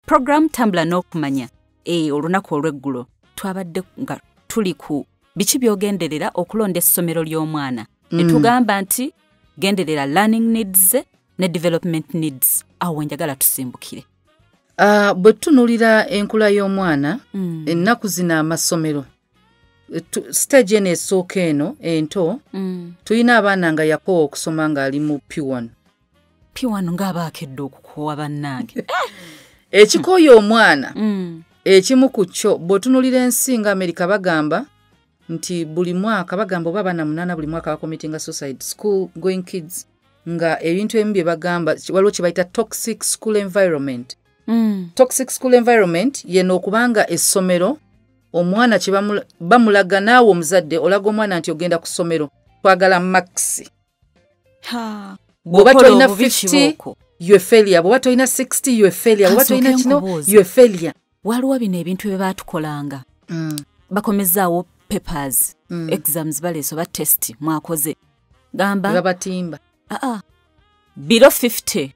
program Tambula n'okumanya olunaku olw'eggulo twabadde nga tuli ku biki byogenderera okulonda essomero ly'omwana ne tugamba nti genderera learning needs ne development needs awo njagala tusimbukire. Bwe tunulira enkula y'omwana ennaku zino amasomero stage eno esooka eno ento tulina abaana nga yakoowa okusoma ng'ali mu P1 ng'abaakedde okukoowa bannange. Ekikooya omwana ekimu ku kyo bw'otunulira ensi nga Amerika bagamba nti buli mwaka bagamba oba abaana 8 buli mwaka bakomitinga suicide school going kids nga ebintu ebimu bye bagamba waliwo kye bayita toxic school environment. Toxic school environment yeno okubanga essomero omwana kye bamulaga naawe omuzadde olaga omwana nti ogenda ku ssomero twagala maxi. Bw'oba tolina 50 you failure, bw'oba tolina 60 you failure, bw'oba tolina kino you failure. Waliwo bino ebintu bye baatukolanga bakomezaawo papers exams baleese oba test mwakoze gamba babatimba below 50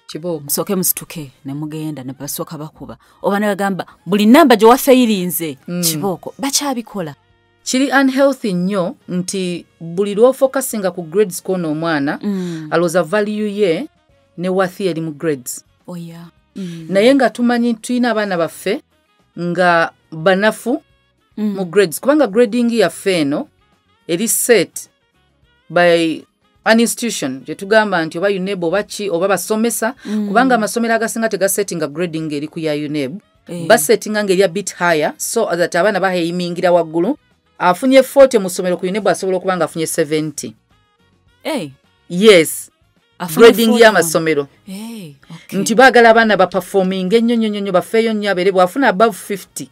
kibogo musooke musituke ne mugenda ne basooka bakuba oba ne bagamba buli namba gye wafeyirinze kibooko bakyabikola. Kiri unhealthy nnyo nti buli lw'ofocusinga ku grades kono omwana alooza value ye ne worth eri mu grades. Naye nga tumanyi tulina abaana baffe nga banafu mu grades kubanga grading yaffe eno eri set by an institution gye tugamba nti oba UNEB oba ki oba basomesa kubanga amasomero agasinga tegasettinga grading eri ku ya UNEB basettinga ngeri a bit higher so that abaana baheyimingira waggulu afunye 40 mu ssomero ku UNEB asobola okuba nga afunye 70. Yes grading y'amasomero nti baagala abaana baperforming ennyo bafeeyo nnyo abeere bw'afuna above 50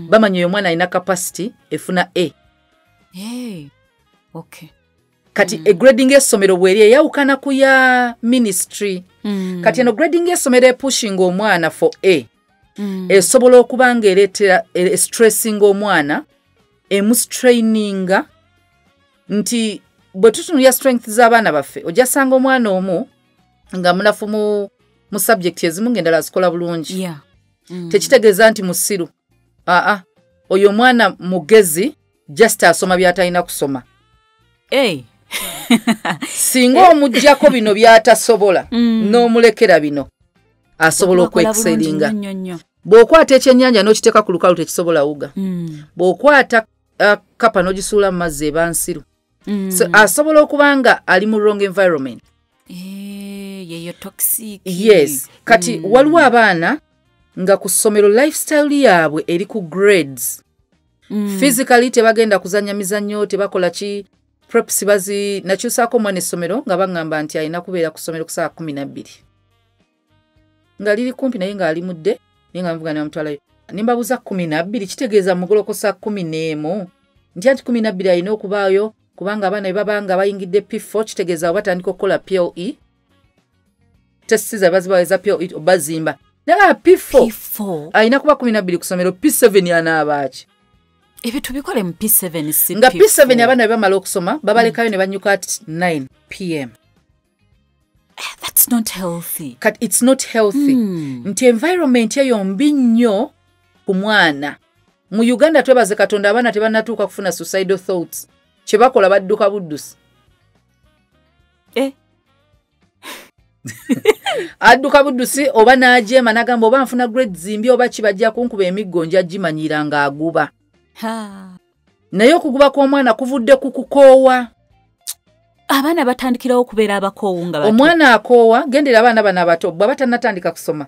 bamanya oyo omwana alina capacity efuna A. Kati grading y'essomero bw'eri eyawukana ku ya ministry. Kati eno grading y'essomero epushing omwana for A esobola okuba nga ereetera stressing omwana emustraininga nti bwe tutunulya strength z'abaana baffe ojasanga omwana omu nga munafu mu subject ezimu ng'endala azikola bulungi tekitegeeza nti musiru oyo omwana mugezi just asoma by'atalina kusoma. Singa omuggyako bino by'atasobola n'omulekera bino asobola okwekiseeringa. Bw'okwata ekyennyanja n'okiteeka ku lukalu tekisobola wuga. Bw'okwata kapa n'ogisuula mu mazzi eba nsiru. So asobola okuba nga ali mu wrong environment. Yeyo toxic. Yes. Kati waliwo abaana nga ku ssomero lifestyle yaabwe eri ku grades. Physically tebagenda kuzanya mizannyo tebakola ki preps bazi nakyusaako omwana essomero nga baŋŋamba nti alina kubeera ku ssomero ku saa 12 nga liri kumpi naye nga ali mudde naye nga mvuga namutwalayo nimbabuuza 12 kitegeeza mugoloko saa 11 nti anti 12 alina okubaayo kubanga abaana babanga bayingidde P4 kitegeeza batandika okukola PLE testiza bazibaweza PLE obazimba naye P4 alina kuba 12 ku ssomero P7 anaabaki ebyo tubikole mu P7 si nga P7 abaana bamala okusoma babalekayo ne banyuka at 9 PM. That's not healthy. It's not healthy. Nti environment eyo mbi nnyo ku mwana. Mu Uganda twebaze Katonda abaana tebannatuuka kufuna suicidal thoughts. Kye bakola badduka buddusi. Adduka buddusi oba n'ajeema n'agamba oba nfuna grades zimbi oba kibajja kunkuba emiggo nja gimanyira nga aguba. Naye okuguba kw'omwana kuvudde ku kukoowa. Abaana batandikirawo okubeera abakoowu nga bato. Omwana akoowa gendera abaana bano abato bw'aba tannatandika kusoma.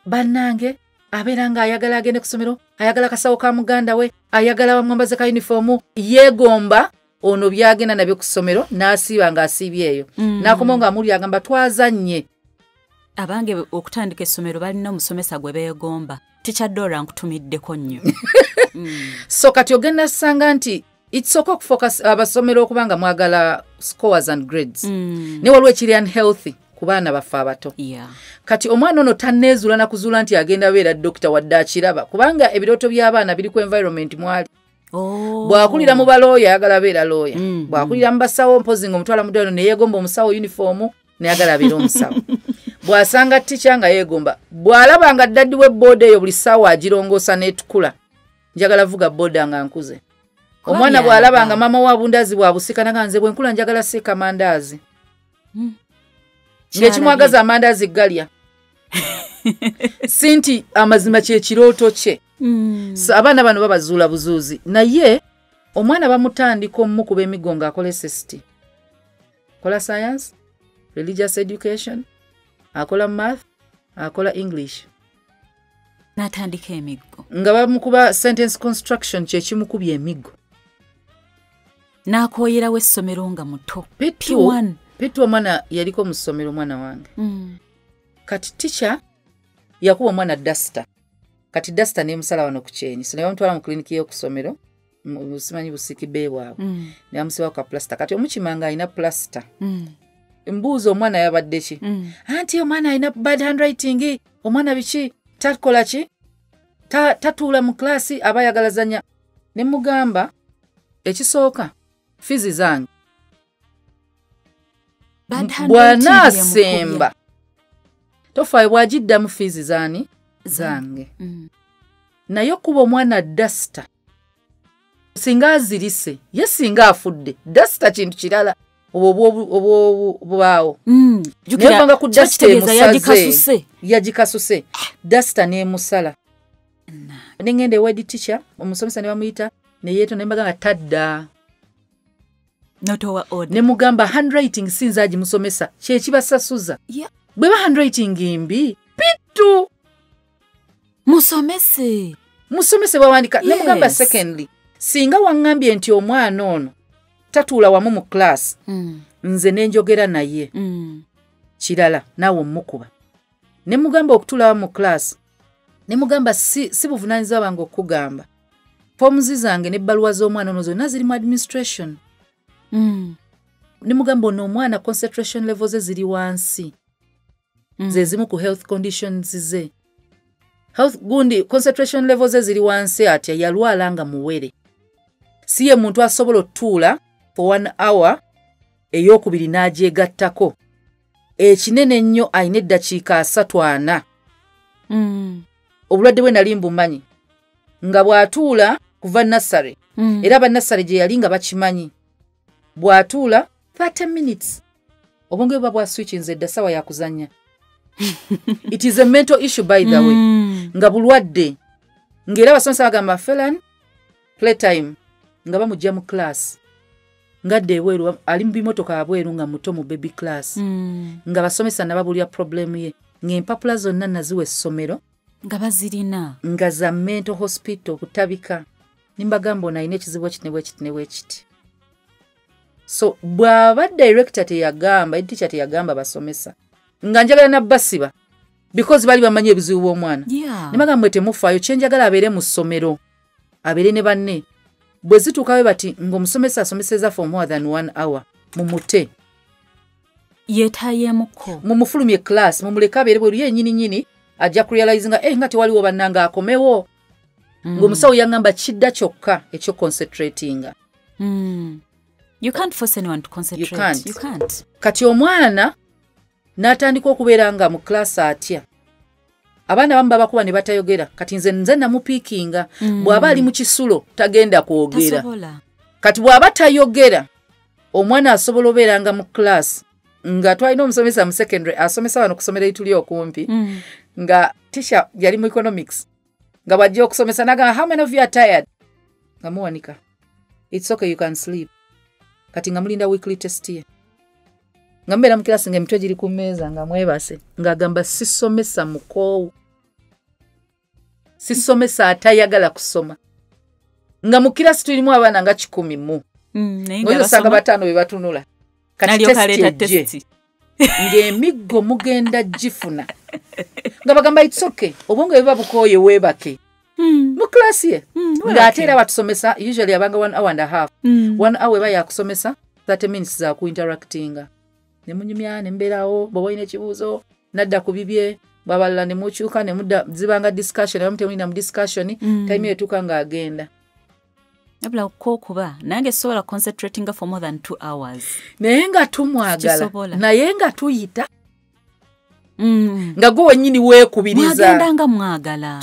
Bannange abeera nga ayagala agende ku ssomero ayagala kasawo ka muganda we ayagala bamwambaze ka uniform yeegomba ono byagenda nabyo ku ssomero n'asiiba ng'asiibye eyo n'akoma nga amuli agamba twazanye. Abange okutandika essomero balina omusomesa gwe beegomba tikyaddoora nkutumiddeko nnyo. So kati ogenda ssanga nti it's okay okufocus abasomero okubanga mwagala scores and grades. Ne waliwo ekiri unhealthy ku baana baffe abato. Kati omwana ono tanneezuula na kuzuula nti agenda beera dokita wadde akiraba kubanga ebirooto by'abaana biri ku environment mwali. Bw'akulira mu balooya ayagala beera looya. Bw'akulira mu basawo mpozi ng'omutwala muddwaliro ne yeegomba omusawo uniform ne ayagala abeera omusawo. bw'asanga ticca nga yeegomba bw'alaba nga daddi w'ebooda eyo buli ssaawa agirongoosa n'etukula njagala vuga booda nga nkuze omwana bw'alaba nga maama wa bundazi bw'abusikana nga nze bwe nkula njagala siika mandaazi ng'ekimwagaza amandaazi galya si nti amazima kye kirooto kye so abaana bano babazuula buzuuzi naye omwana bamutandika omukuba emiggo ng'akola SST akola science religious education akola math akola English n'atandika emiggo nga bamukuba sentence construction kye kimukubye emiggo n'akooyerawo essomero nga muto Pitu omwana yaliko mu ssomero omwana wange kati teacher yakuba omwana dasta kati dasta n'emusala wano ku kyeni so ne bamutwala mu kliniki y'okusomero simanyi busiki beebwabwe ne bamusiba ku kaplasta kati omukimanga alina plasta mbuuza omwana yabadde ki anti omwana alina bad handwriting omwana biki takola ki tatuula mu klasi aba yagalazanya ne mugamba ekisooka fizi zange bw'anaasemba tofaayo bw'agiddamu fizi zaani zange naye okuba omwana dasta singa azirise ye singa afudde dasta kintu kirala obwobubaawo nayevanga ku dasta emusaze yagikasuse dasta n'emusala nengenda ewedi teacher omusomesa ne bamuyita neyeeto nembaga nga tadda ne mugamba handwriting sinza agimusomesa kyekibasasuza bwe ba handwriting mbi Pitu musomese bawandika ne mugamba secondly singa waŋŋambye nti omwana ono tatuula wamu mu class nze nenjogera naye kirala naawe omukuba ne mugamba okutuula wamu mu class ne mugamba si buvunaanyizibwa bange okugamba foomuzi zange n'ebbaluwa z'omwana ono zonna ziri mu administration ne mugamba ono omwana concentration levels ze ziri wansi ze zimu ku health conditions ze gundi concentration levels ze ziri wansi atya yalwala nga muwere si ye muntu asobola otuula for 1 hour ey'okubiri n'agyegattako ekinene ennyo ayina eddakiika 3-4 obulwadde bwe nali mbumanyi nga bw'atuula kuva nasare era bannasare gye yali nga bakimanyi bw'atuula 30 minutes obwonge buba bwaswitchinze edda sawa yakuzanya it is a mental issue by the way nga bulwadde ng'era abasomesa bagamba Felan playtime nga bamujja mu class ngadde ebweru ali mu bimotoka abweru nga muto mu baby class nga basomesa nababulya problem ye ng'empapula zonna naziwa essomero nga bazirina nga za mental hospital kutabika nimbagamba ono alina ekizibu ekiti so bw'aba director teyagamba teacher teyagamba basomesa nga njagala nabbasiba because bali bamanyi ebizibu bw'omwana nimbagamba mwe temufaayo kyenjagala abeere mu ssomero abeere ne banne bwe zituukawe bati ng'omusomesa asomeseza for more than 1 hour mumute yeetayemuko mumufulumye class mumuleke abeere bweru yennyini ajja kurealize nga nga tewaliwo bannanga akomewo ng'omusawo yaŋŋamba kidda kyokka ekyo concentratinga you can't force anyone to concentrate you can't. Kati omwana n'atandika okubeera nga mu class atya abaana bamu babakuba ne batayogera kati nze namupiikinga bw'aba ali mu kisulo tagenda kwogera kati bw'aba tayogera omwana asobola obeera nga mu class nga twalina omusomesa mu secondary asomesa wano kusomera ituli okumpi nga teacher yali mu economics nga bw'ajja okusomesa nagamba how many of you are tired nga muwanika it's okay you can sleep kati nga mulinda weekly test ye nga mbeera mu kilasi nga emitwe giri ku mmeeza nga mwebase ng'agamba sisomesa mukoowu sisomesa atayagala kusoma nga mu kilasi tulimu abaana nga 10 mu ng'osanga 5 be batunula kati testi ng'emiggo mugenda gifuna nga bagamba it's okay obwongo biba bukooye weebake mu kilasi ye ng'ate era batusomesa usually abanga 1 hour and a half 1 hour eba yakusomesa 30 minutes za ku interactinga ne munyumya ne mbeerawo bw'oba olina ekibuuzo nadda ku bibye bw'abalala ne mukyuka ne mudda zibanga discussion abamu temulina mu discussion time etuuka ng'agenda abula okuba nange sobola concentrating for more than 2 hours naye nga tumwagala naye nga tuyita nga gwe wennyini weekubiriza mwagendanga mwagala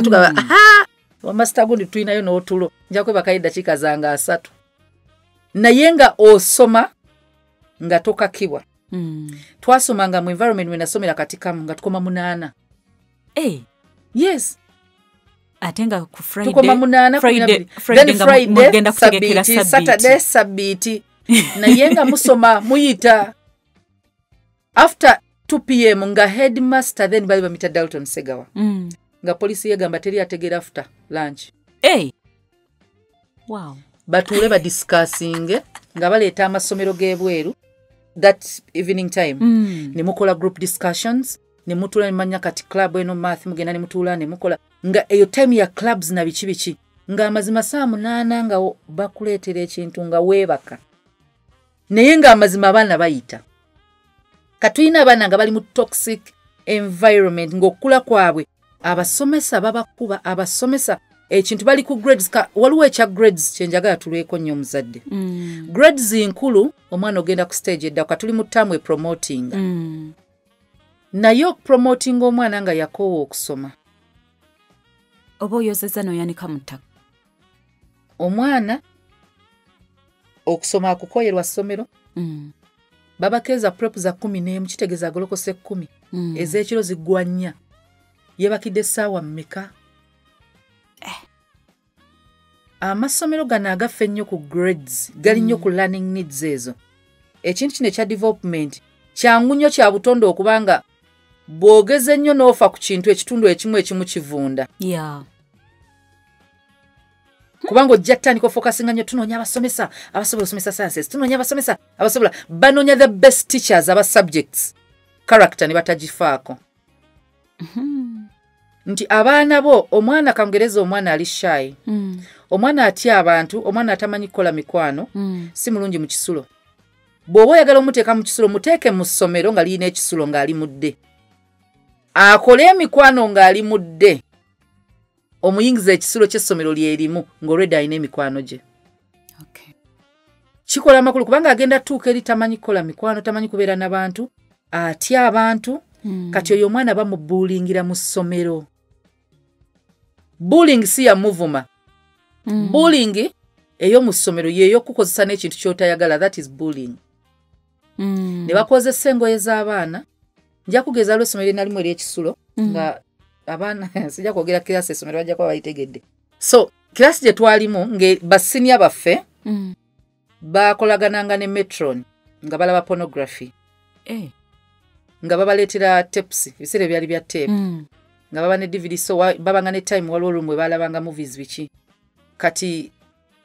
tugaba wamasita gundi tulinayo n'otulo nja kwebakayo eddakiika zange 3 naye nga osoma nga tokakibwa. Twasomanga mu environment mwe nasomera kati kamu nga tukoma 8. Yes. Ate nga ku Friday tukoma 8 Friday Saturday Sabiti naye nga musoma muyita after 2 p.m. nga headmaster then bali bamita Dalton Segawa nga polisi yegamba teri ategera after lunch. Wow. Batule ba discussing nga baleeta amasomero g'ebweru that evening time. Ne mukola group discussions, ne mutula manya kati club eno math mugenda ne mutula ne mukola nga eyo time ya clubs na bichi nga amazima saa 8 nga bakuleetera ekintu nga weebaka. Naye nga amazima abaana bayita. Katuyina abaana nga bali mu toxic environment ng'okula kwabwe abasomesa babakuba abasomesa ekintu bali ku grades waliwo ekya grades kyenjagala tulweko nnyo omuzadde. Grades nkulu omwana ogenda ku stage edda katuli mu tamwe promoting. Naye promoting omwana nga yakoowa okusoma. Oba oyozeza n'oyanika mu ttaka. Omwana okusoma akukoyerwa ssomero. Babakeeza prep za 11 kitegeeza agolokose 10 ez'ekiro ziggwanya yebakidde essaawa mmeka. Amasomero gano agaffe nnyo ku grades gali nnyo ku learning needs ezo. Ekintu kino ekya development kyangu nnyo kya butonde okubanga bwogeze nnyo n'ofa ku kintu ekitundu ekimu kivunda. Kubanga ojja ttandika ofokasinga nnyo tunoonya abasomesa abasobola osomesa sciences, tunoonya abasomesa abasobola banoonya the best teachers aba subjects character ne batagifaako. Nti abaana bo omwana kangereza omwana ali shy. Omwana atya abantu, omwana atamanyi kukola mikwano, si mulungi mu kisulo. Bw'oba oyagala omuteeka mu kisulo muteeke mu ssomero nga liina ekisulo ng'ali mudde. Akole emikwano ng'ali mudde. Omuyingiza ekisulo ky'essomero lyerimu ng'olwedde alina emikwano gye. Kikola amakulu kubanga agenda tuuka eri tamanyi kukola mikwano, tamanyi kubeera n'abantu, atya abantu, kati oyo omwana bamubuulingira mu ssomero. Bullying si ya muvuma. Bullying ey'omu ssomero yeeyo kukozesa n'ekintu ky'otayagala, that is bullying. Ne bakozesa engoye z'abaana, nja kugeza lw'essomero nalimu ery'ekisulo nga abaana sijja kwogera kirasi essomero bajja kuba bayitegedde. So kirasi gye twalimu basinia baffe bakolagananga ne metron nga balaba pornography. Nga babaleetera tapes, ebiseera byali bya tape. Nga baba ne DVD, so babanga ne time waliwo lumwe balabanga movies biki. Kati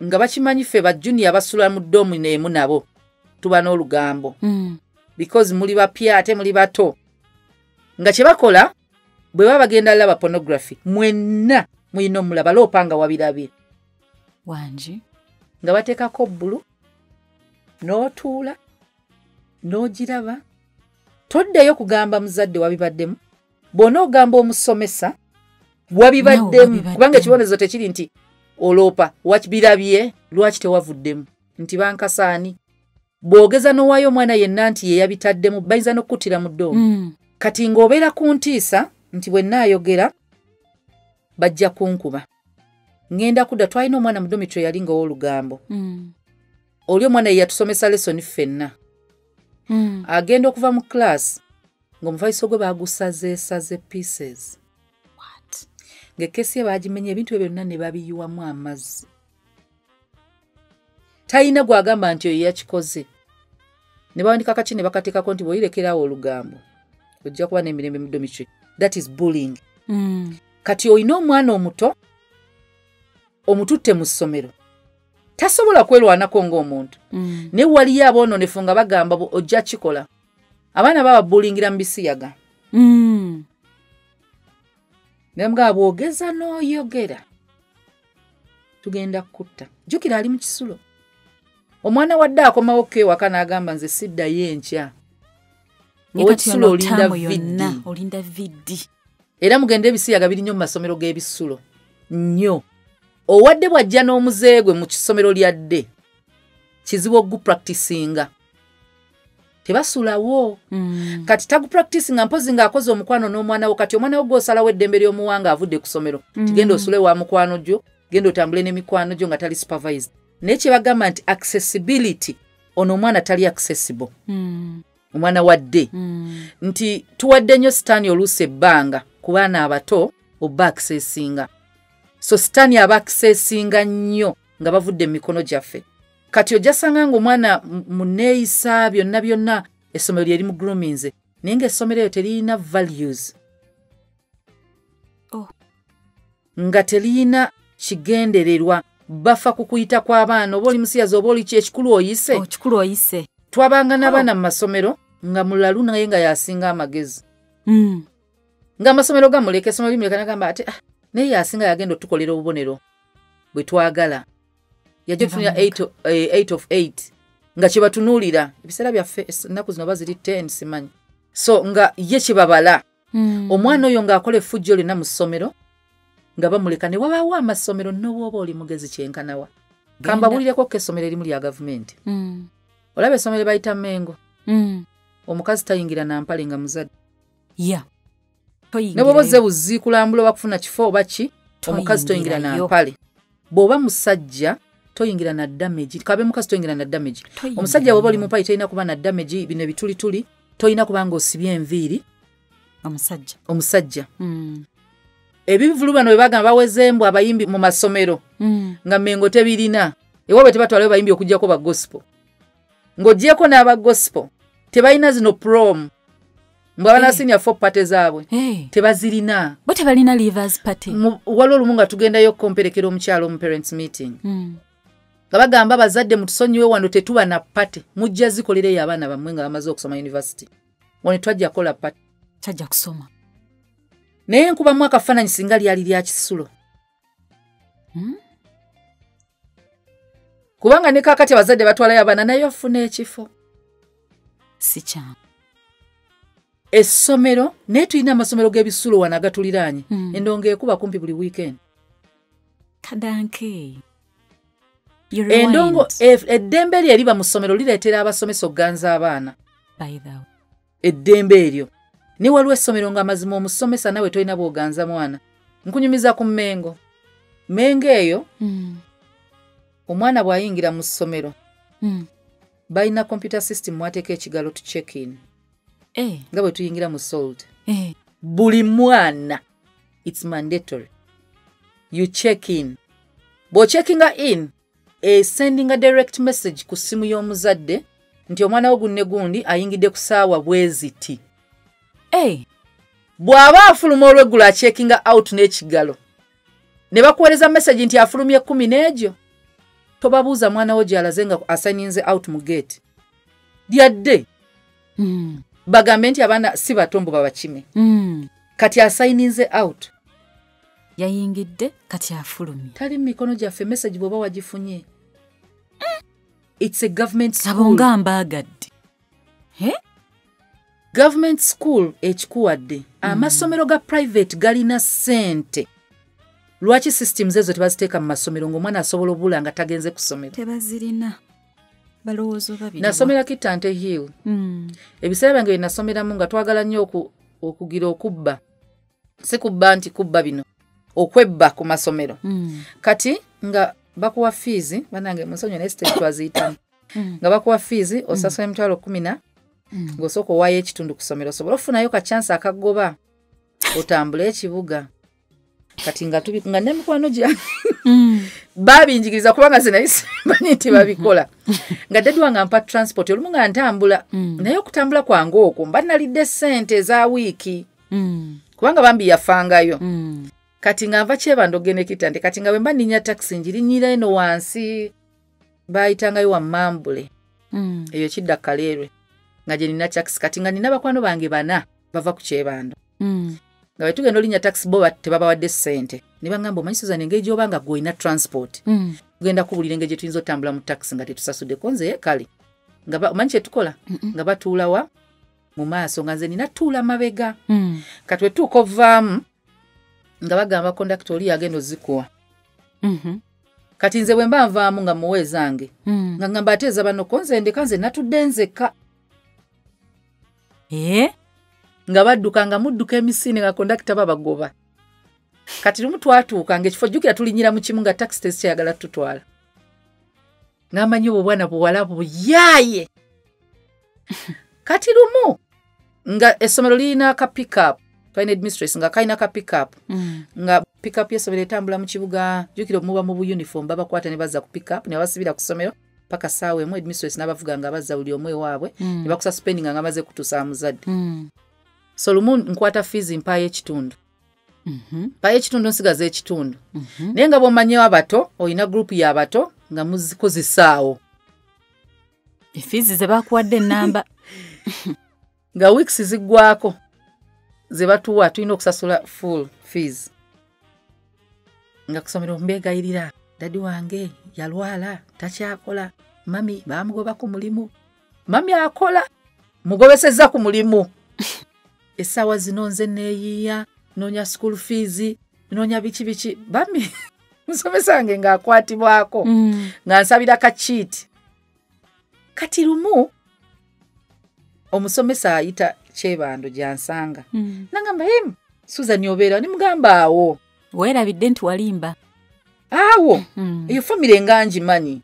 nga bakimanyi ffe ba junior basula mu domu n'emu nabo tuba n'olugambo. Because muli bapya ate muli bato. Nga kye bakola bwe baba bagenda laba pornography mwenna muyina omulaba loopanga wabirabye. Wanji. Nga bateekako bbulu n'otuula n'ogiraba. Toddeyo kugamba muzadde wabibaddemu. Bw'onoogamba omusomesa wabibaddemu kubanga ekibonezo tekiri nti oloopa wakibirabye lwaki tewavuddemu nti bankasaani. Bw'ogeza n'owaayo omwana yenna nti ye yabitaddemu bayinza n'okuttira mu ddoomu. Kati ng'obeera ku ntiisa nti bwe nnaayogera bajja kunkuba. Ngenda kudda twalina omwana mu dormitory yali nga ow'olugambo. Oli omwana ye yatusomesa lesson ffenna. Agenda okuva mu class ng'omufaliso gwe baagusaze pieces. Ng'ekesi ye baagimenya ebintu ebyo byonna ne babiyiwamu amazzi. Talina gwagamba nti oyo yakikoze. Ne bawandika kaki ne bakateekako nti bw'oyirekerawo olugambo ojja kuba n'emirembe mu dormitory. That is bullying. Kati olina omwana omuto omututte mu ssomero tasobola kwerwanako ng'omuntu. Ne waliyo aboononefu nga bagamba ojja kikola. Abaana baba bullyingira mu bisiyaga. Nembwa bwogeza n'oyogera tugenda kutta. Jjukira ali mu kisulo. Omwana wadde akomawo kewaka n'agamba nze siddayo enkya. Ekisulo olinda viddi. Era mugende ebisiyaga biri nnyo mu masomero g'ebisulo. Nnyo. Owadde bw'ajja n'omuzeegwe mu kisomero lyadde kizibu okupracticinga. tebasulawo kati tagu practice nga mpozi nga akoze omukwano n'omwana wo kati omwana wo gw'osalawo eddembe ly'omuwanga avudde ku ssomero tigenda osule wa mukwano gyo genda otambule n'emikwano gyo nga tali supervised naye kye bagamba nti accessibility ono omwana tali accessible omwana wadde nti tuwadde nnyo sitaani oluusi ebbanga ku baana abato oba accessinga so sitaani aba accessinga nnyo nga bavudde mu mikono gyaffe kati ojasanga ng'omwana muneeyisa byonna essomero lyeri mu groomings naye ng'essomero eyo teriyina values nga teriyina kigendererwa bafa ku kuyita kw'abaana oba oli musiyazi oba oli ekikulu oyise twabanga n'abaana mu masomero nga mulalu naye nga yasinga amagezi nga amasomero gamuleka essomero limuleka nagamba ate naye yasinga yagenda otukolera obubonero bwe twagala yajja tufunira 8 of 8 nga kye batunuulira ebiseera byaffe ennaku zino baziri 10 simanyi so nga ye kibabala omwana oyo ng'akola effujjo lyonna mu ssomero nga bamuleka ne wabaawo amasomero n'obwoba oli mugezi kyenkanawa kambabulireko ko essomero erimu lya gavumenti olaba essomero bayita Mengo omukazi tayingira na mpale nga muzadde ne bwoba ozze buziikulambula bakufuna kifo oba ki omukazi toyingira na mpale bw'oba musajja toyingira na damage kabe mukazi toyingira na damage omusajja bw'oba oli mu mpale toyina kuba na damage bino ebitulituli toyina kuba ng'osibye enviiri omusajja ebivulu bano bwe bagamba baweze embwa abayimbi mu masomero nga Mengo tebirina ewaabwe tebatwalayo bayimbi okugyako ba gospel ng'oggyeko n'aba gospel tebalina zino prom mbwe abana senior folk party zaabwe tebazirina bo tebalina leavers party waliwo olumu nga tugendayo komperekera omukyalo mu parents meeting nga bagamba abazadde mutusonyiwe wano tetuba na party mujja zikolereyo abaana bammwe nga bamaze okusoma university wano twajja kola party tajja kusoma naye nkubamu akafaananyi singa lyali lya kisulo kubanga ne kaakati abazadde batwalayo abaana naye ofuna ekifo si kyangu essomero naye tulina amasomero g'ebisulo wano agatuliraanye endongo ekuba kumpi buli weekend kadanke endongo eddembe eryo eriba mu ssomero lireetera abasomesa okuganza abaana eddembe eryo ne waliwo essomero nga mazima omusomesa nawe tolina bw'oganza mwana nkunyumiza ku Mengo eyo omwana bw'ayingira mu ssomero balina computer system mwateeka ekigalo to check in nga bwe tuyingira mu SALT buli mwana it's mandatory you check in bw'ocheckinga in sending a direct message ku ssimu y'omuzadde nti omwana wo gunne gundi ayingidde ku ssaawa bweziti bw'aba afuluma olweggulo acheckinga out n'ekigalo ne bakuweereza message nti afulumye 10 n'egyo tobabuuza mwana wo gy'alaze nga assigninze out mu gate lyadde bagambe nti abaana si batombo babakime kati assigninze out yayingidde kati afulumye tali mu mikono gyaffe message bw'oba wagifunye it's a government school abonga mbaagadde government school ekikuwadde amasomero ga private galina ssente lwaki systems ezo tebaziteeka mu masomero ng'omwana asobola obula nga tagenze ku ssomero tebazirina balowooza babiri nasomera Kitante Hill ebiseera byange bye nasomeramu nga twagala nnyo okugira okubba si kubba nti kubba bino okwebba ku masomero kati nga bakuwa fees banange musonyo ne state twaziyitamu nga bakuwa fees osasula emitwalo 10 ng'osooka owaayo ekitundu ku ssomero osobola ofunayo ka chance akagoba otambula ekibuga kati nga n'emikwano gyange babinjigiriza kubanga sinali simanyi nti babikola nga daddi wange ampa transport olumu nga ntambula naye okutambula kwange okwo mba nalidde ssente eza wiiki kubanga bambi yafangayo kati nga nva Kyebandoge ne Kitante kati nga bwe mba nninya taxi njirinyira eno wansi baayitangayo wa Mambule eyo kidda Kaleerwe nga gye nina taxi kati nga nina bakwano bange 4 bava ku Kyebando nga bwe tugenda olinya taxi bo tebabawadde ssente ne bangamba omanyi Suzan engeri gy'oba nga gw'olina transport tugenda kubulira engeri gye tuyinza otambula mu taxi nga tetusasuddeko nze kale nga omanyi kye tukola nga batuulawa mu maaso nga nze nina tuula mabega kati bwe tuuka ovaamu nga bagamba kondakita oli yagenda ozikuwa kati nze bwe mba nvaamu nga muweezange nga ngamba ateeza bano konze ndeka nze natudde nzeka nga badduka nga mudduka emisini nga kondakita babagoba. Kati lumu twatuuka ng'ekifo jjukira tulinyira mu kimu nga taxi tezikyayagala tutwala. Ng'amanyi obwo bwana buwala buyaaye. Kati lumu nga essomero lirina ka pick-up, twalina headmistress nga kalina ka pick-up, nga pick-up y'essomero etambula mu kibuga, jjukira muba mu uniform babakwata ne bazza ku pick-up ne basibira ku ssomero paka saawa emu headmistress n'abavuga nga bazza buli omu ewaabwe ne bakusa spending nga maze kutuusa muzadde. So lumu nkwata fees mpaayo ekitundu. Mpaayo ekitundu nsigaza ekitundu. Naye nga bw'omanyewo abato olina gurupu y'abato nga muzikozesaawo. Fees ze bakuwadde ennamba. Nga weeks ziggwako ze batuwa tulina okusasula full fees. Nga kusomero mbeegayirira dadi wange yalwala takyakola, mami bamugoba ku mulimu, mami akola mugobesezza ku mulimu. Essaawa zino nze neeyiiya noonya school fees noonya biki bami musomesa wange ng'akwatibwako nga nsabira ka cheat. Kati lumu omusomesa ayita Kyebando gyansanga nangamba Susan obeera nimugamba awo weerabidde nti walimba awo eyo famire nga ngimanyi.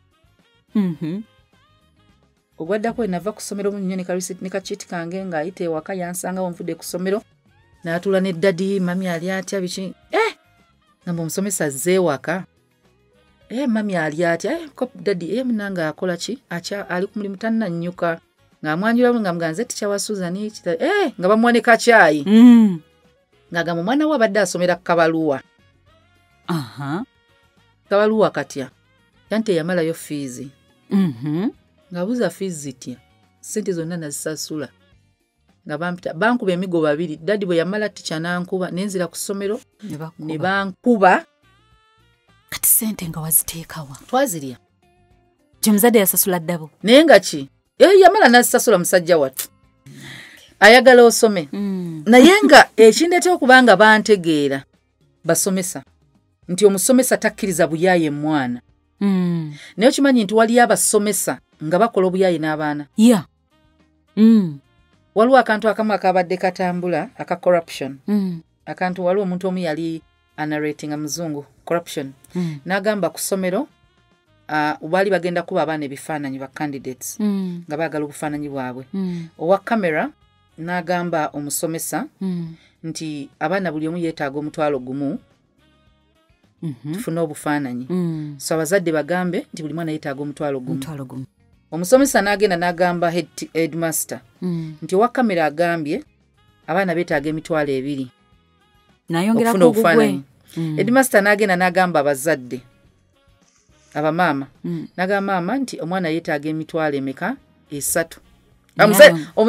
Ogwaddako enava ku ssomero mu nnyo ne kakiiti kange ng'ayita ewaka yansanga wonvudde ku ssomero n'atuula ne ddadi mami ali atya biki ngamba omusomesa azze ewaka mami ali atya ddadi munanga akola ki ali ku mulimu tannannyuka ng'amwanjulamu nga muganze tikyawa Susan nga bamuwaneka kyayi ng'agamba omwana we abadde asomera ku Kabaluwa. Kabaluwa katya yante yamalayo fees ng'abuuza fees zitya ssente zonna nazisasula nga bampita bankuba emigo 2 dadi bwe yamala ticca nankuba nenzira ku ssomero ne bankuba. Kati ssente nga waziteekawa? Twazirya gye muzadde yasasula ddabo naye nga ki yamala nazisasula musajja wattu ayagala osome naye nga ekindeetera okuba nga bantegeera basomesa nti omusomesa takkiriza buyaaye mwana. Naye okimanyi nti waliyo abasomesa nga bakola obuyaaye n'abaana. Waliwo akantu akamu akabadde katambula aka corruption. Akantu waliwo omuntu omu yali anarrating muzungu corruption. N'agamba ku ssomero baali bagenda kuba abaana ebifaananyi ba candidates nga baagala obufaananyi bwabwe. Owa kamera n'agamba omusomesa nti abaana buli omu yeetaaga omutwalo gumu tufune obufaananyi. So abazadde bagambe nti buli mwana yeetaaga omutwalo gumu. Omusomesa n'agenda n'agamba headmaster nti owa kamera agambye abaana beetaaga emitwalo 2 n'ayongerako obufaananyi. Headmaster n'agenda n'agamba abazadde abamaama n'agamba maama nti omwana yeetaaga emitwalo emeka 3.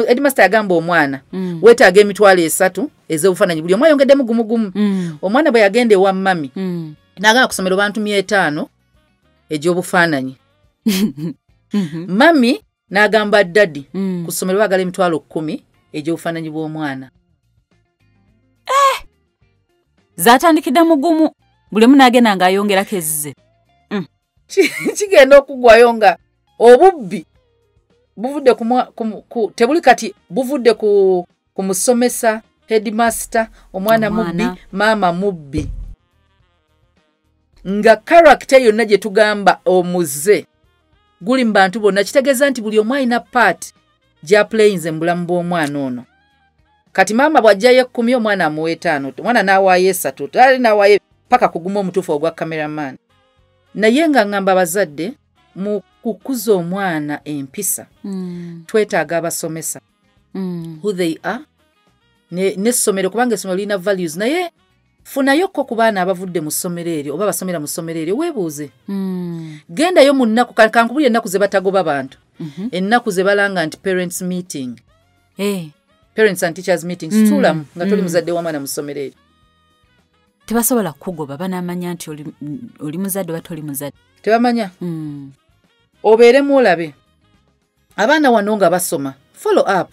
Headmaster yagamba omwana weetaaga emitwalo 3 ez'obufaananyi buli omu ayongeddemu gumu. Omwana bwe yagenda ewa mami n'agamba ku ssomero bantumye 5 egy'obufaananyi. Mami n'agamba dadi ku ssomero baagala emitwalo 10 egy'obufaananyi bw'omwana. Zaatandikidde mu gumu buli omu n'agenda ng'ayongerako ezze. Kigenda okugwayo nga obubbi buvudde tebuli kati buvudde ku musomesa headmaster omwana mubbi maama mubbi nga character yonna gye tugamba omuze guli mu bantu bonna kitegeeza nti buli omu alina part gy'aplayinze mu bulamu bw'omwana ono. Kati maama bw'ajjayo 10 omwana amuwa 5 omwana n'awaayo 3 tali n'awaayo paka kuguma omutuufu ogwa cameraman. Naye nga ngamba abazadde mu kukuza omwana empisa twetaaga abasomesa who they are n'essomero kubanga essomero lirina values. Naye funayokko ku baana abavudde mu ssomero eryo oba basomera mu ssomero eryo weebuuze. Gendayo mu nnaku kankubulya ennaku ze batagoba bantu ennaku ze balanga nti parents meeting parents and teachers meeting situlamu nga toli muzadde w'omwana mu ssomero eryo. Tebasobola kugoba banamanya nti oli muzadde oba toli muzadde tebamanya. Obeeremu olabe abaana wano nga basoma follow up.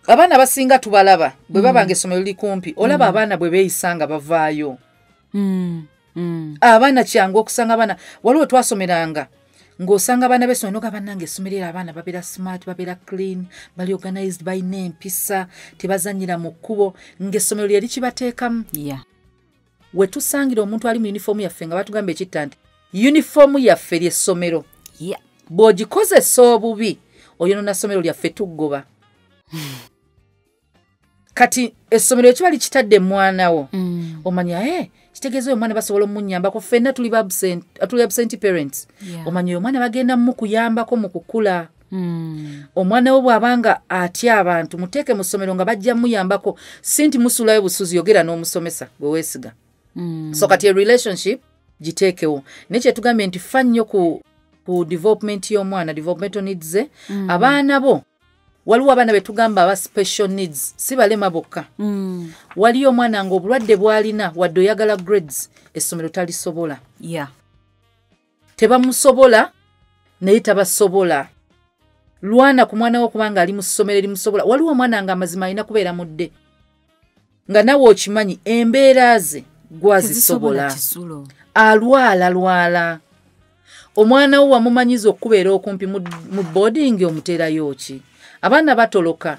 Abaana basinga tubalaba bwe babanga essomero liri kumpi olaba abaana bwe beeyisa nga bavaayo. Abaana kyangu okusanga abaana waliwo twasomeranga ng'osanga abaana b'essomero noga bannange essomero era abaana babeera smart babeera clean bali organized balina empisa tebazanyira mu kkubo ng'essomero lyeri kibateekamu we tusangira omuntu ali mu yunifoomu yaffe nga batugamba ekitta nti yunifoomu yaffe ly'essomero bw'ogikozesa obubi oyonoona ssomero lyaffe tuggoba kati essomero ekiba likitadde mwana wo omanya kitegeeza oyo omwana basobola omunyambako ffenna tuli absent parents omanya oyo omwana bagenda mu kuyambako mu kukula omwana wo bw'abanga atya abantu muteeke mu ssomero nga bajja muyambako si nti musulayo busuzi yogera n'omusomesa gwe weesiga so kati relationship giteekewo naye kyetugambye nti fa nnyo ku development y'omwana developmental needs ze abaana bo waliwo abaana betugamba aba special needs si balema bokka waliyo omwana ng'obulwadde bw'alina wadde oyagala grades essomero talisobola tebamusobola naye tabasobola lwana ku mwana wo kubanga ali mu ssomero erimusobola waliwo omwana nga amazima alina kubeera mudde nga nawe okimanyi embeera ze gwazisobola alwala omwana wo wamumanyiza okubeera okumpi mu boarding omuteerayo ki abaana batoloka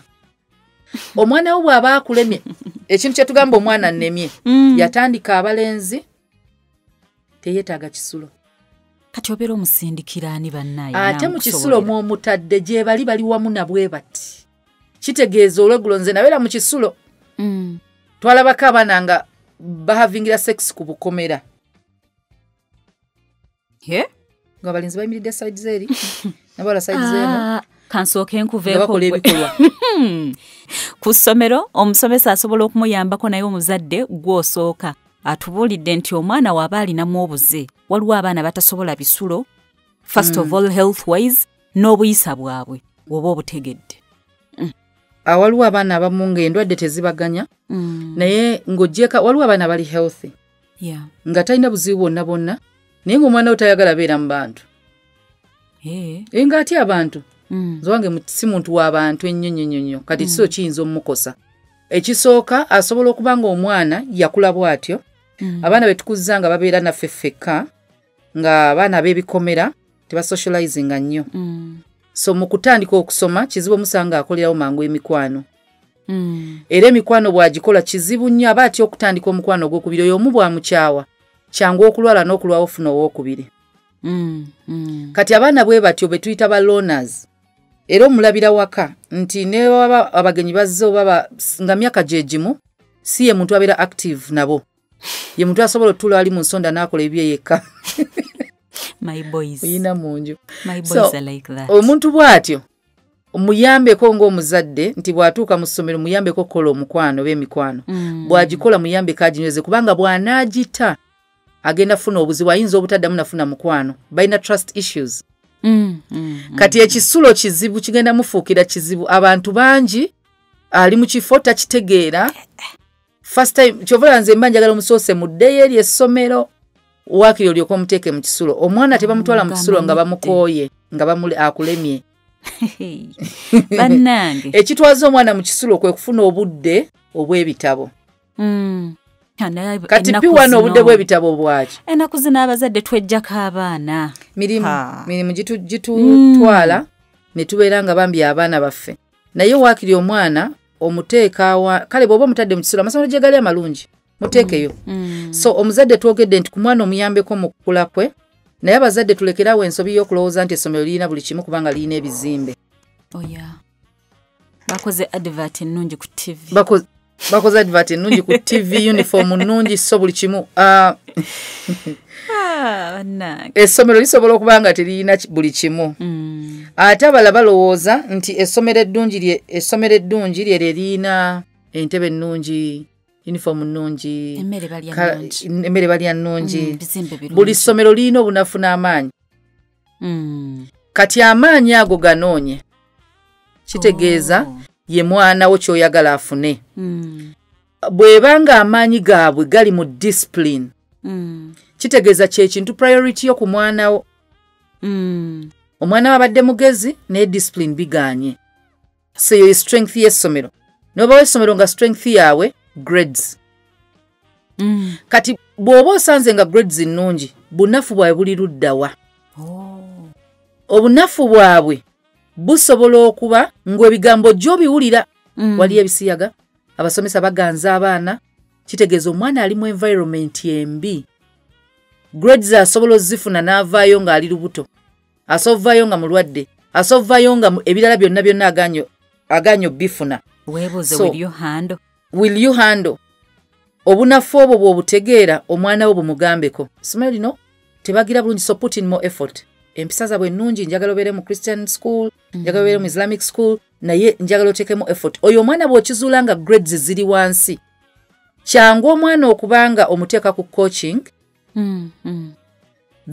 omwana wo bw'aba akulemye ekintu kye tugamba omwana nnemye yatandika abalenzi teyeetaaga kisulo kati obeera omusindikira ani bannaye ate mu kisulo mw'omutadde gye bali wamu nabwe bati kitegeeza olweggulo nze nabeera mu kisulo twalabako abaana nga bahavingira sex ku bukomera nga abalenzi bayimiridde sides eri nabala sides eno kansooke nkuveeko ku ssomero omusomesa asobola okumuyambako naye omuzadde gw'osooka atubuulidde nti omwana waaba alinamu obuze waliwo abaana batasobola bisulo first of all health wise n'obuyisa bwabwe oba obutegedde waliwo abaana abamu ng'endwadde tezibaganya naye ng'ogyeka waliwo abaana bali healthy nga talina buzibu bwonna bwonna naye ng'omwana we tayagala beera mu bantu ng'atya abantu nzowange si muntu w'abantu ennyo kati kiso kiyinza omumukosa ekisooka asobola okuba ng'omwana yakula bw'atyo abaana betukuzza nga babeera naffe ffekka nga abaana ab'ebikomera tebasocializinga nnyo so mu kutandika okusoma kizibu omusanga akolerawo mangu emikwano era emikwano bw'agikola kizibu nnyo aba atya okutandika omukwano ogwokubiri oyo omu bw'amukyawa kyangu okulwala n'okulwawo ofuna owookubiri kati abaana bwe batyo be tuyita ba loners era omulabira waka nti ne baba abagenyi bazze oba nga myaka gye gimu si ye muntu abeera active nabo ye muntu asobola otuula ali mu nsonda n'akola ebye yekka my boys oyina munju my boys are like that omuntu bw'atyo muyambeko ng'omuzadde nti bw'atuuka mu ssomero muyambeko okukola omukwano oba emikwano bw'agikola muyambeko aginyweze kubanga bw'anaagita agenda funa obuzibu ayinza obutaddamu nafuna mukwano balina trust issues kati ekisulo kizibu kigenda mufuukira kizibu abantu bangi ali mu kifo takitegeera first time kyovula nze mba njagala omusoose muddeyo eri essomero waakiri olyoka omuteeke mu kisulo omwana tebamutwala mu kisulo nga bamukooye nga akulemye bannange ekitwaza omwana mu kisulo kwe kufuna obudde obw'ebitabo kati piwano obudde bw'ebitabo bwaki ennaku zino abazadde twejjako abaana mirimu gitutwala ne tubeera nga bambi abaana baffe naye waakiri omwana omuteeka kale bw'oba omutadde mu kisulo amasomero gye gali amalungi muteekeyo so omuzadde twogedde nti ku mwana omuyambeko mu kukula kwe naye abazadde tulekerawo ensobi y'okulowooza nti essomero lirina buli kimu kubanga lirina ebizimbe bakoze advert ennungi ku tv bakoze advert ennungi ku tv uniform nnungi so buli kimu essomero lisobola okuba nga teririna buli kimu ate abala balowooza nti essomero eddungi lye lirina entebe ennungi uniform nnungi emmere balya nnungi buli ssomero lirina obunafu n'amaanyi kati amaanyi ago ganoonye kitegeeza ye mwana wo ky'oyagala afune bw'ebanga amaanyi gaabwe gali mu discipline kitegeeza kyekintu priority yo ku mwana wo omwana we abadde mugezi naye discipline biganye so yo strength y'essomero n'obawo essomero nga strength yaabwe grades kati bw'oba osanze nga grades nnungi bunafu bwawe buli luddawa obunafu bwabwe busobola okuba ng'ebigambo gy'obiwulira. Wali ebisiyaga abasomesa baganza abaana kitegeeza omwana ali mu environment embi. Grades asobola ozifuna n'avaayo ng'ali lubuto, asovaayo nga mulwadde, asovaayo nga ebirala byonna aganyo bifuna. Weebuuze, will you handle? Obunafu obwo bw'obutegeera omwana wo bumugambeko. Somero lino tebagira bulungi, so put in more effort. Empisa zaabwe ennungi, njagala obeere mu Christian school, njagala obeere mu Islamic school, naye njagala oteekemu effort. Oyo omwana bw'okizuula nga grades ziri wansi, kyangu omwana okubanga omuteeka ku coaching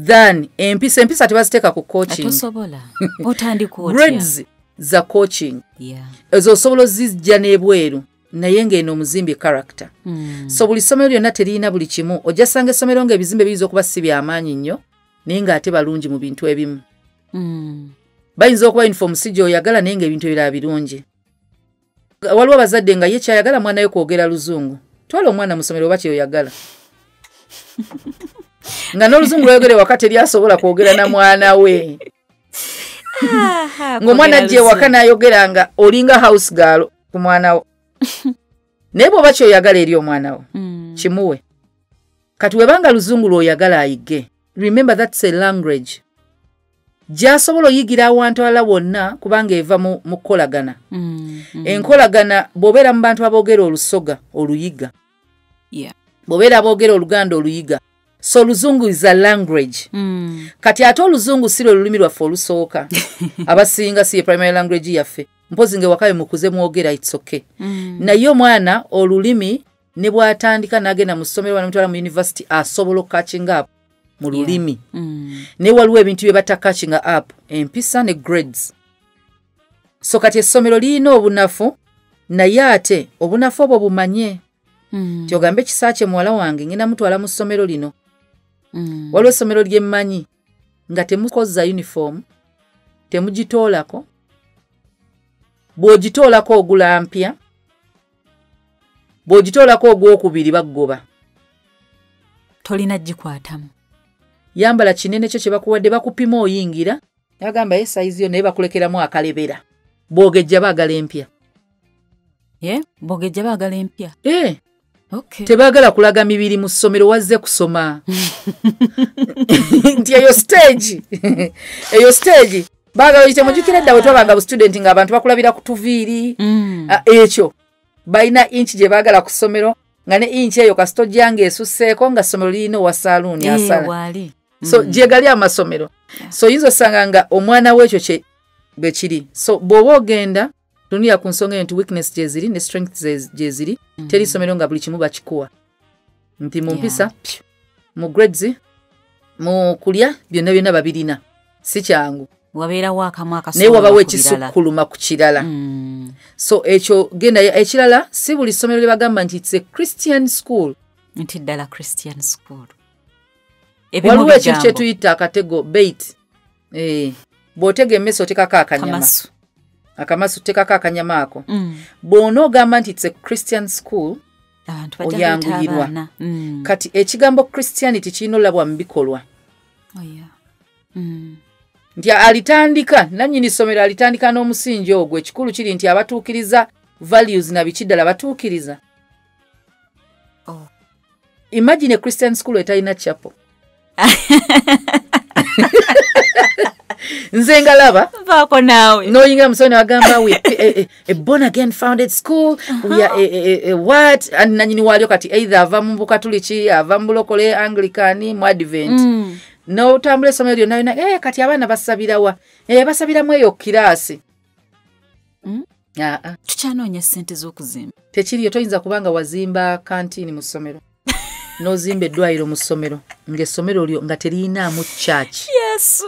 than empisa tebaziteeka ku coaching. Grades za coaching ezo osobola ozijja n'ebweru naye ng'eno omuzimbi character. So buli ssomero lyonna teriyina buli kimu. Ojja sanga essomero ng'ebizimbe biyinza okuba si by'amaanyi nnyo naye ng'ate balungi mu bintu ebimu. Bayinza okuba uniform si gy'oyagala naye ng'ebintu ebirala birungi. Waliwo abazadde nga ye kyayagala mwana we kwogera Luzungu. Twala omwana mu ssomero oba ky'oyagala. Nga n'Oluzungu lwayogere waka teryasobola kwogera na mwana we. Ng'omwana ajje waka n'ayogera nga olinga house girl ku mwana wo. Naye bw'oba ky'oyagala eri omwana wo kimuwe. Kati webanga Luzungu lw'oyagala ayige, remember that's a language. Gy'asobola oyigira awantu ala wonna kubanga eva mu kukolagana. Enkolagana bw'obeera mu bantu aboogera Olusoga oluyiga. Bw'obeera aboogera Oluganda oluyiga. So Luzungu is a language. Kati ate Oluzungu si lwe lulimi lwaffe olusooka. Abasinga si ye primary language yaffe. Mpozi nge wakabe mukuze mwogera it's okay. Naye omwana olulimi ne bw'atandika n'agenda mu ssomero n'amutwala mu university asobola catching up mu lulimi. Ne waliwo ebintu bye bata catching up, empisa ne grades. So kati essomero lirina obunafu naye ate obunafu obwo bumanye. Tyogambe kisaache muwala wange ngenda mutwala mu ssomero lino. Waliwo essomero ly'emmanyi nga temukoza uniform, temugitoolako. Bw'ogitoolako ogula mpya, bw'ogitoolako ogwokubiri baggoba. Tolina gikwatamu. Yambala kinene kyo kye bakuwadde bakupima oyingira, yagamba ye size yo naye bakulekeramu akalebera. Bw'ogejja baagala empya. Bw'ogejja baagala empya. Okay. Tebaagala kulaga mibiri mu ssomero wazze kusoma. Nti eyo stage baagala oyite mujjukira edda bwe twabanga bu student ng'abantu bakulabira ku tuviiri. Ekyo balina inchi gye baagala ku ssomero nga ne inchi eyo kasito gyange esusseeko nga ssomero lirina owa saaluuni asala. So gyegali amasomero. So yinza osanga nga omwana w'ekyo bwe kiri. So bw'oba ogenda tunulira ku nsonga nti weakness gye ziri ne strength gye ziri, teri ssomero nga buli kimu bakikuwa. Nti mu mpisa, mu grades, mu kulya byonna babirina. Si kyangu. Wabeerawo akamu akasobola naye wabawo ekisukkuluma ku kirala. So ekyo genda ekirala si buli ssomero lye bagamba nti it's a Christian school. Nti ddala Christian school. Waliwo ekintu kye tuyita akatego bait. Bw'otega emmese otekako akanyama. Akamasu tekako akanyama ako. Bw'onoogamba nti it's a Christian school, oyanguyirwa. Kati ekigambo Christianity kirina olabwa mu bikolwa. Nti alitandika, nannyini ssomero alitandika n'omusingi ogwo, ekikulu kiri nti abatuukiriza values na bikiddala batuukiriza. Imagine a Christian school etalina chapel. Nze ngalaba vaako naawe noyinga musoni agamba we a born again founded school. We are a what nanyini walio kati either ava mu Bukatuliki, ava mu Bulokole, Anglican, mu Advent. No tambule somero lyonna kati abaana basabirawa basabiramu eyo kiraasi. Tukyanoonya ssente z'okuzimba. Tekiriyo, toyinza kubanga wazimba kantini mu ssomero nozimba eddwaliro mu ssomero ng'essomero lyo nga teriyinaamu church. Yes.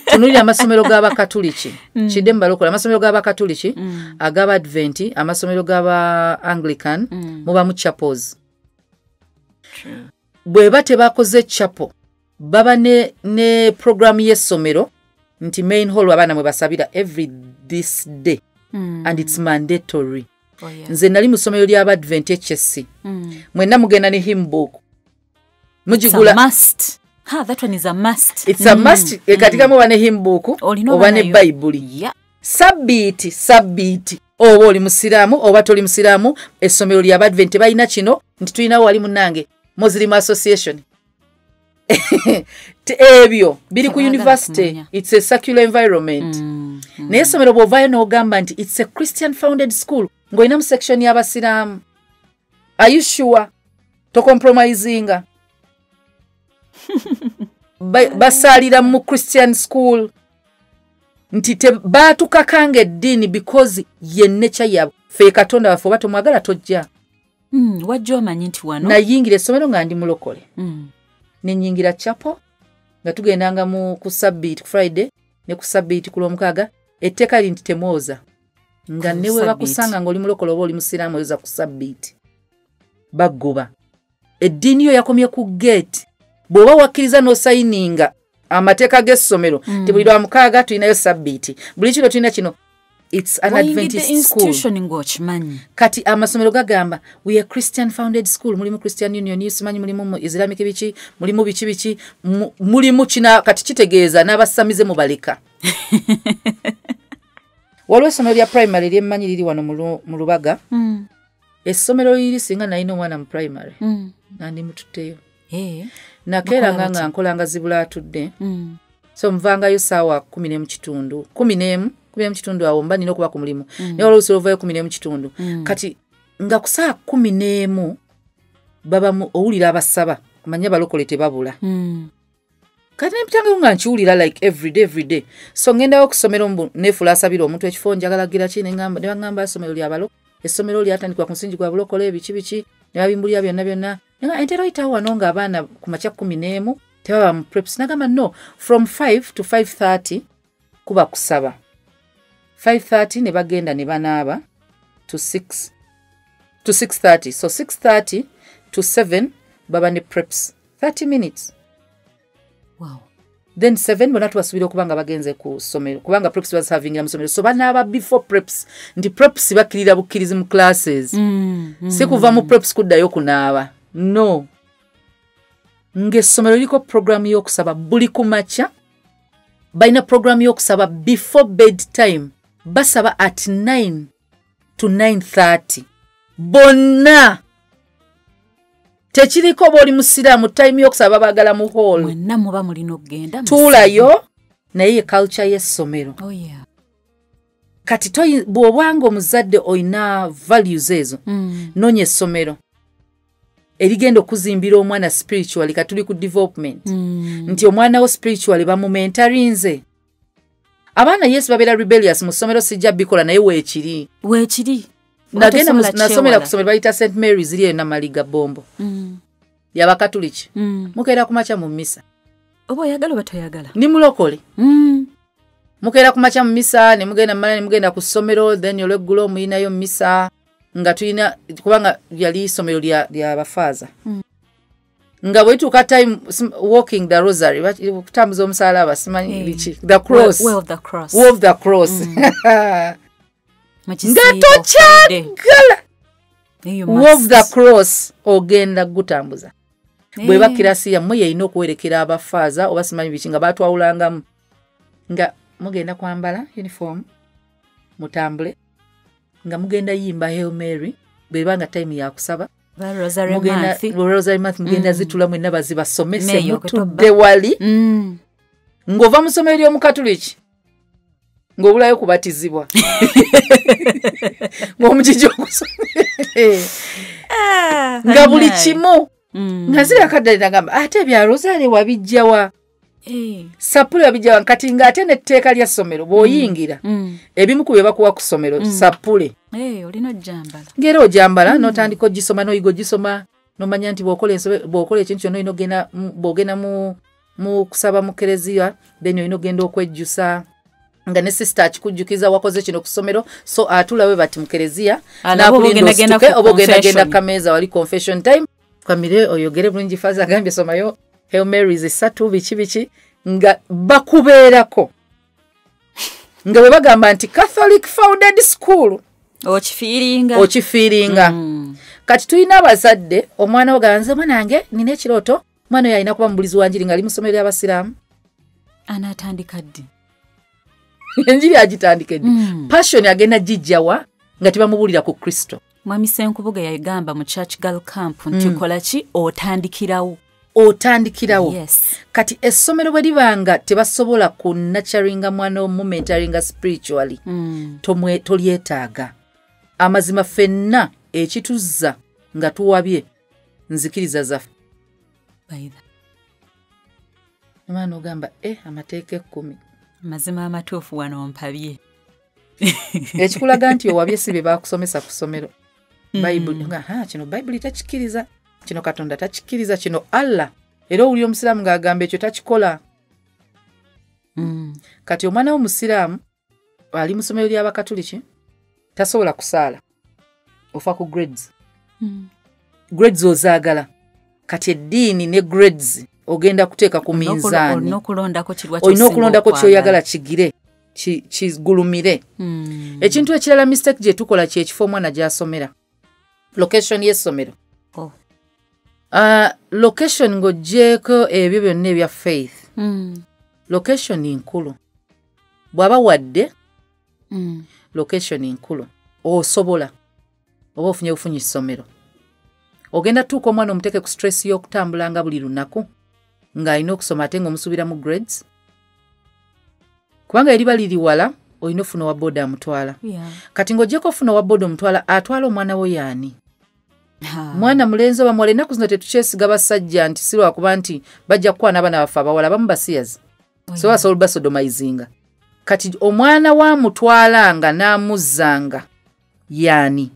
Tunulira amasomero g'Abakatuliki, kidde mu Balokole, amasomero g'Abakatuliki, ag'aba Advent, amasomero g'aba Anglican, mubamu chapels. Bweba tebakoze chapel, baba ne program y'essomero nti main hall abaana mwe basabira every this day, and it's mandatory. Nze nali mu ssomero ly'aba Advent HSC. Mwenna mugenda ne hymn book. Mugigula. That one is a must. It's a must. Katika mu wane himbuku oba ne Bible. Yeah. Sabbiiti oba oli musiraamu oba toli musiraamu essomero lya Advent balina kino nti tulinawo wali munange Muslim Association. Ebyo biri ku university. It's a secular environment. Naye essomero bw'ovaayo n'ogamba nti it's a Christian founded school ng'olina mu section y'abasiraamu. Are you sure? To compromisinga. Basalira mu Christian school. Nti batukakanga eddiini because ye nature ya fe Katonda waffe oba tomwagala tojja. Wajja omanyi nti wano nayingira essomero nga ndi mulokole. Nenyingira chapel nga tugendanga ku Sabbath Friday ne ku Sabbath ku Lwomukaaga etteeka linti temwoza nga newe bakusanga ng'oli mulokole oba oli musiraamu oyoza ku Sabbath bagoba. Eddiini yo yakomye ku gate bw'oba wakkiriza n'osayininga amateeka g'essomero ti buli Lwamukaaga tulinayo Sabbath buli kino tulina kino. It's an Adventist school. Kati amasomero gagamba we are Christian founded school mulimu Christian Union yusimanyi mulimu Islamic bichi mulimu bichi mulimu kina kati kitegeeza n'abasamize mu baleka. Waliwo essomero lya primary lyemmanyi liri wano mu Lubaga. Essomero liri singa nalina omwana mu primary nandi mututteyo. Nakeera nga nkolanga zibula atudde. So mvangayo saawa 10 mu kitundu 10 mu kitundu awo mba nina okuba ku mulimu. Naye oluusi oluvaayo 10 mu kitundu. Kati nga ku saa 10 baba owulira abasaba manya balokole tebabula. Kati nempitanga nga nkiwulira like every day. So ngendayo okusomero mbu neefula asabira omuntu ekifo njagala gira ki ne bagamba essomero ly'abalo essomero lyatandikwa ku nsingi gwa bulokole biki ne babimbulira byonna. Nga entero oyitawo wano nga abaana ku makya 11 tebaba mu preps. Nagamba no from 5 to 5:30 kuba kusaba. 5:30 ne bagenda ne banaaba to 6:30. So 6:30 to 7 baba ne preps 30 minutes. Wow. Then 7 bona tubasubira okubanga bagenze ku somero kubanga preps was having mu somero. So banaaba before preps ndi preps bakirira bukkirizi mu classes. Si kuva mu preps kuddayo kunaaba. No. Ng'essomero liko program y'okusaba buli kumakya. Balina program y'okusaba before bedtime. Basaba at 9 to 9:30. Bonna. Tekiriko boli musiraamu time y'okusaba bagala mu hall. Mwenna muba mulina okugenda. Tuulayo naye culture y'essomero. Oh yeah. Kati bw'obanga omuzadde oyina values ezo. Noonya essomero. Erigenda okuzimbira omwana spiritually katuli ku development. Nti omwana wo spiritually bamumentorinze. Abaana Yesu babeera rebellious mu ssomero sijja bikola naye weekiri. Nagenda nasomera ku ssomero bayita St Mary's liri na Maliga Bombo. Y'Abakatuliki. Mukeera ku makya mu misa. Oba oyagala oba toyagala? Ni mulokole. Mukeera ku makya mu misa ne mugenda ku ssomero then olweggulo muyinayo mu misa. Nga tulina kubanga yali issomero lya bafaaza. Nga bwetuuka time walking the rosary kutambuza omusalaba simanyi biki the cross. Way of the cross. Nga tokyagala way of the cross ogenda gutambuza. Bwe bakirasi yammwe yeyina okuwerekera abafaaza oba simanyi biki nga batwawulangamu. Nga mugenda kwambala uniform mutambule. Nga mugenda yimba Hail Mary bwebanga time ya kusaba Rosary Month mugenda zitula mwenna bazibasomese mutudde wali ng'ova mu ssomero ly'Omukatuliki ng'obulayo kubatizibwa ng'omukijja okusomera nga buli kimu nga zira kaddali nagamba ate ebya Rosary wabijjawa sapule wabijjawa kati ng'ate n'etteeka lya ssomero bw'oyingira ebimu ku bye bakuwa ku ssomero sapule olina ojjambala ng'era ojjambala n'otandika ogisoma n'oyiga ogisoma n'omanya nti bw'okola ekintu kyonna olina bw'ogenda mu kusaba mu kereziya then olina ogenda okwejjusa nga ne sister akikujjukiza wakoze kino ku ssomero so atulawe bati mu kereziya n'akulinda osituke oba ogendagenda kameeza wali confession time kamire oyogere bulungi faaza agambye somayo Hail Marys 3 biki nga bakubeerako nga bwe bagamba nti Catholic founded school okifiiringa. Kati tulina abazadde omwana wo ganze mwanange nina ekirooto mwana oyo alina kuba mubulizi wa njiri ng'ali mu ssomero ly'abasiraamu anaatandika ddi enjiri agitandika ddi passion agenda gijjawa nga tebamubuulira ku Kristo. Mwami Senkubuga yagamba mu Church Girl Camp nti kola ki otandikirawo. Yes. Kati essomero bwe libanga tebasobola kunnacharinga mwana omumentaringa spiritually tolyetaaga. Amazima ffenna ekituzza nga tuwabye nzikiriza zaffe. Omwana ogamba amateeka 10. Amazima amatuufu wano mpabye. Ekikulaga nti owabye si bye baakusomesa ku ssomero. Bayibuli nga kino Bayibuli takikiriza, kino Katonda takikiriza, kino Allah. Era owuli omusiraamu ng'agamba ekyo takikola. Kati omwana w'omusiraamu ali mu ssomero ly'Abakatuliki tasobola kusaala. Ofa ku grades. Grades ozaagala. Kati eddiini ne grades ogenda kuteeka ku minzaani. Olina okulondako ky'oyagala kigire. Kigulumire. Ekintu ekirala mistake gye tukola kyekifo omwana gy'asomera. Location y'essomero. Location ng'oggyeko ebyo byonna ebya faith. Location nkulu. Bw'aba wadde location nkulu. Osobola oba ofunye essomero. Ogenda tuuka omwana omuteeke ku stress y'okutambula nga buli lunaku ng'alina okusoma ate ng'omusuubira mu grades. Kubanga eriba liri wala olina ofuna wa boda amutwala. Kati ng'oggyeko ofuna wa boda omutwala atwala omwana wo yaani. Mwana mulenzi oba muwala ennaku zino tetukyesiga basajja nti si lwakuba nti bajja kukwana abaana baffe abawala bamu basiyazi. So basobola basodomayizinga. Kati omwana wamutwalanga n'amuzzanga yaani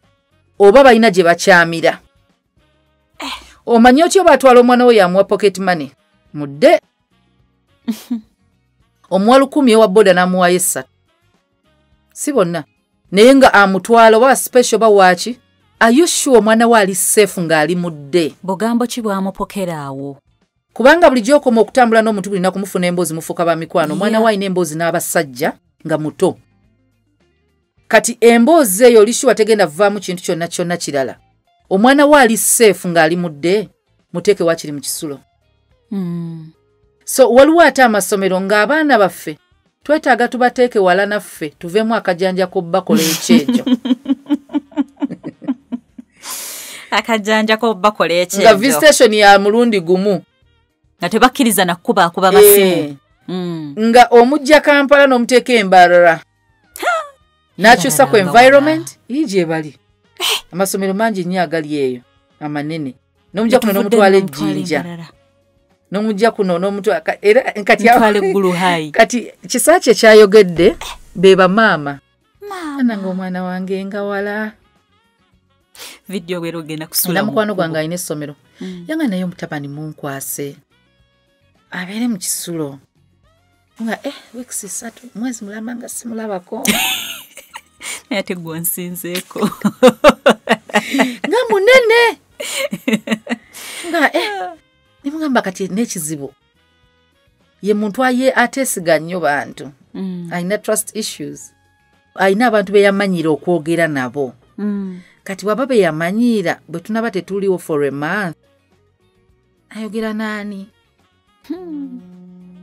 oba balina gye bakyamira. Omanyi otyo batwala omwana wo yamuwa pocket money mudde. Omuwala 10 ewa boda n'amuwayo 3. Si bonna. Naye nga amutwala oba special ba waaki. Are you sure omwana we ali safe ng'ali mudde? Bugambo ki bwamupokera awo? Kubanga bulijjo okoma okutambula n'omuntu bulina kumufuna emboozi mufuuka ba mikwano. Omwana we alina emboozi n'abasajja nga muto. Kati emboozi eyo olishuwa tegenda vaamu kintu kyonna kirala. Omwana we ali safe ng'ali mudde, muteeke wakiri mu kisulo. So waliwo ate amasomero ng'abaana baffe twetaaga tubateeke wala naffe tuveemu akajanja k'obbakola ekyejo. Akajanja k'obbakola ekyejo. Nga visitation ya mulundi gumu. Nga tebakkiriza na kuba basimu. Nga omujja Kampala n'omuteeka Embarara. N'akyusa ku environment ije bali. Amasomero mangi nnyo agali eyo amanene. N'omujja kuno n'omutwala ejjinja. N'omujja kuno n'omutwala era kati gulu hai. Kati kisakye kyayogedde beba maama. Nange omwana wange nga wala. Video wero gena kusula. Mukwano gwange ayina essomero. Yanga nayo mutabani munkwase. Abeere mu kisulo. Nga weeks 3 mwezi mulamba nga simulabako. Ate gwansinzeeko. Nga munene. Nga nimugamba kati n'ekizibu. Ye muntu aye atesiga nnyo bantu. Ayina trust issues. Ayina abantu be yamanyira okwogera nabo. Kati waba be yamanyira bwe tunaba tetuliwo for a month. Ayogera nani?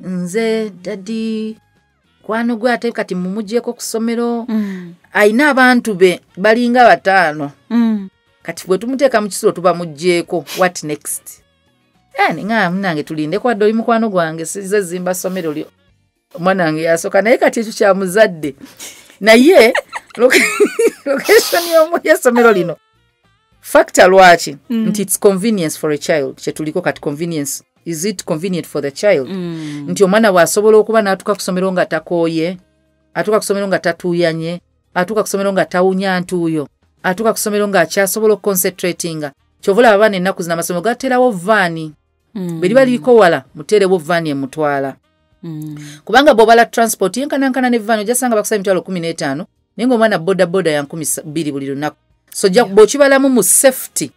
Nze dadi kwano gwe ate kati mumujjeko ku ssomero. Ayina abantu be balinga 5. Kati bwe tumuteeka mu kisulo tuba mujjeko. What next? Nga munange tulinde kwa doli mukwano gwange size zimba ssomero lyo. Omwana wange yasoka naye kati ekyo kya muzadde. Naye location y'essomero lino. Factor lwaki nti it's convenience for a child. Kyetuliko kati convenience. Is it convenient for the child? Nti omwana bw'asobola okuba n'atuuka ku ssomero nga takooye, atuuka ku ssomero nga tatuuyanye, atuuka ku ssomero nga tawunya ntuuyo, atuuka ku ssomero nga akyasobola okuconcentratinga. Kyovula abaana ennaku zino amasomero gateerawo vaani. Bwe liba liriko wala muteerewo vaani emutwala. Kubanga bw'obala transport yenkanankana ne vaani ojasanga bakusaba emitwalo 15 naye ng'omwana bodaboda ya 20 buli lunaku. So bw'okibalamu mu safety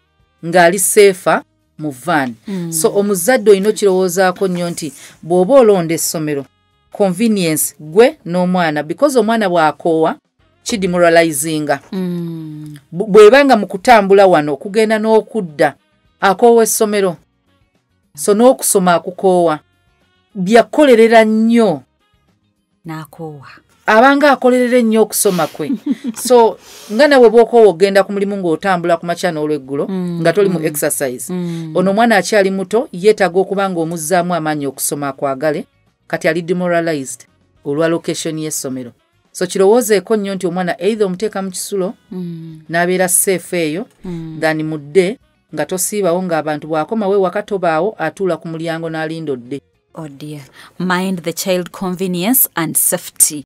ng'ali seefa mu van. So omuzadde olina okirowoozaako nnyo nti bw'oba olonda essomero convenience gwe n'omwana because omwana bw'akoowa kidemoralizinga. Bw'ebanga mu kutambula wano okugenda n'okudda akoowa essomero. so n'okusoma akukoowa byakolerera nnyo n'akoowa abanga akolerera ennyo okusoma kwe so nga nawe bw'okoowa ogenda ku mulimu ng'otambula ku makya n'olweggulo nga toli mu exercise ono omwana akyali muto yeetaaga okuba ng'omuzzaamu amaanyi okusoma akwagale kati ali demoralized olwa location y'essomero so kirowoozeeko nnyo nti omwana either omuteeka mu kisulo n'abeera safe eyo than mudde nga tosiibawo ng'abantu bw'akomawo ewaka tobaawo atuula ku mulyango n'alinda odde. Oh dear. Mind the child convenience and safety.